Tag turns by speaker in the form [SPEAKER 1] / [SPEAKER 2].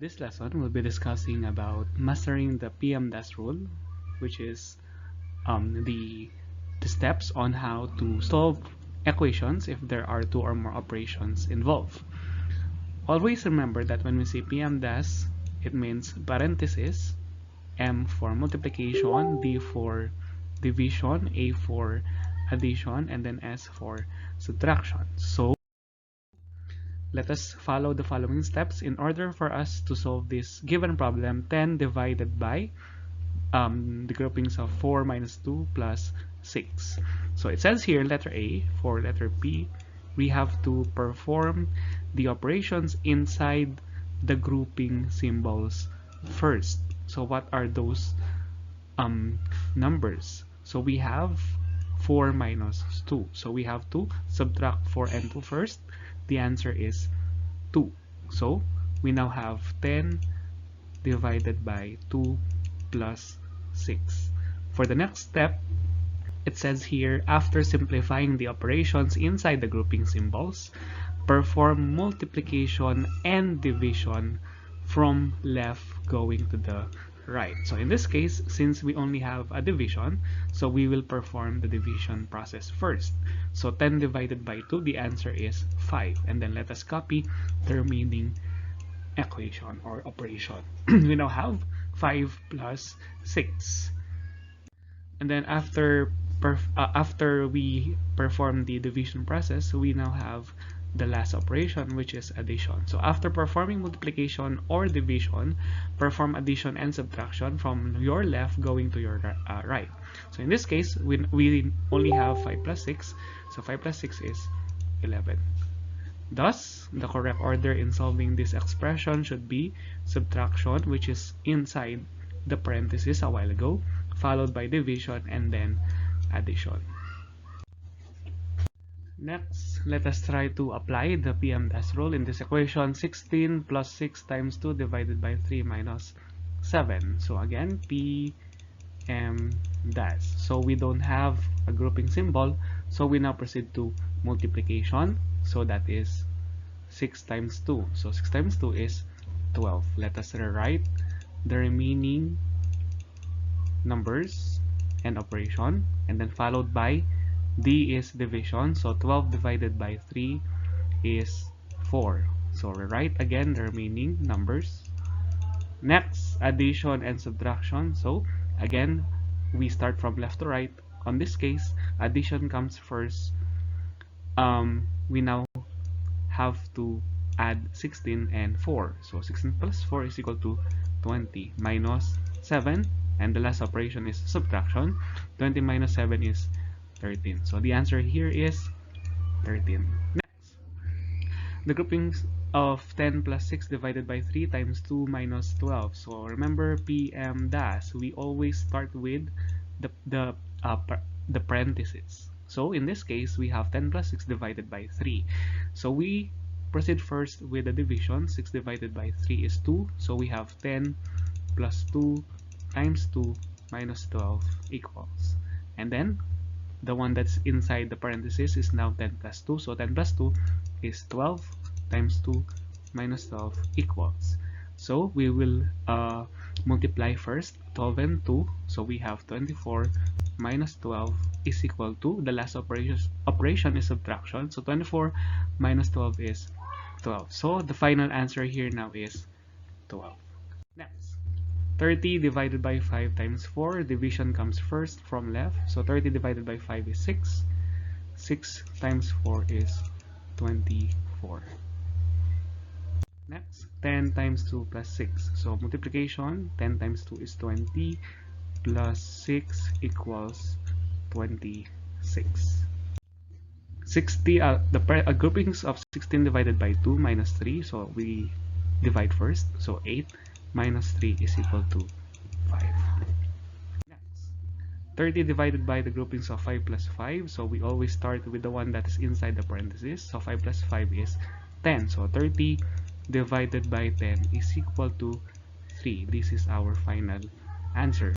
[SPEAKER 1] this lesson, we'll be discussing about mastering the PMDAS rule, which is the steps on how to solve equations if there are two or more operations involved. Always remember that when we say PMDAS, it means parenthesis, M for multiplication, D for division, A for addition, and then S for subtraction. So let us follow the following steps in order for us to solve this given problem. 10 divided by the groupings of 4 minus 2 plus 6. So it says here, letter A. For letter B, we have to perform the operations inside the grouping symbols first. So what are those numbers? So we have 4 minus 2. So we have to subtract 4 and 2 first. The answer is 2. So we now have 10 divided by 2 plus 6. For the next step, it says here, after simplifying the operations inside the grouping symbols, perform multiplication and division from left going to the right. So in this case, since we only have a division, so we will perform the division process first. So 10 divided by 2, the answer is 5. And then let us copy the remaining equation or operation. We now have 5 plus 6. And then after we perform the division process, we now have the last operation, which is addition. So after performing multiplication or division, perform addition and subtraction from your left going to your right. So in this case, we only have 5 plus 6. So 5 plus 6 is 11. Thus, the correct order in solving this expression should be subtraction, which is inside the parenthesis a while ago, followed by division and then addition. Next, let us try to apply the PMDAS rule in this equation. 16 plus 6 times 2 divided by 3 minus 7. So again, PMDAS. So we don't have a grouping symbol, so we now proceed to multiplication. So that is 6 times 2. So 6 times 2 is 12. Let us rewrite the remaining numbers and operation, and then followed by D is division. So 12 divided by 3 is 4. So rewrite again the remaining numbers. Next, addition and subtraction. So again, we start from left to right. On this case, addition comes first. We now have to add 16 and 4. So 16 plus 4 is equal to 20 minus 7. And the last operation is subtraction. 20 minus 7 is 13. So the answer here is 13. Next, the groupings of 10 plus 6 divided by 3 times 2 minus 12. So remember PMDAS, we always start with the parentheses. So in this case, we have 10 plus 6 divided by 3. So we proceed first with the division. 6 divided by 3 is 2. So we have 10 plus 2 times 2 minus 12 equals. And then the one that's inside the parenthesis is now 10 plus 2. So 10 plus 2 is 12 times 2 minus 12 equals. So we will multiply first 12 and 2. So we have 24 minus 12 is equal to, the last operation is subtraction. So 24 minus 12 is 12. So the final answer here now is 12. Next, 30 divided by 5 times 4. Division comes first from left. So 30 divided by 5 is 6. 6 times 4 is 24. Next, 10 times 2 plus 6. So multiplication, 10 times 2 is 20 plus 6 equals 26. 60, the groupings of 16 divided by 2 minus 3. So we divide first. So 8 minus 3 is equal to 5. Next, 30 divided by the groupings of 5 plus 5. So we always start with the one that is inside the parenthesis. So 5 plus 5 is 10. So 30 divided by 10 is equal to 3. This is our final answer.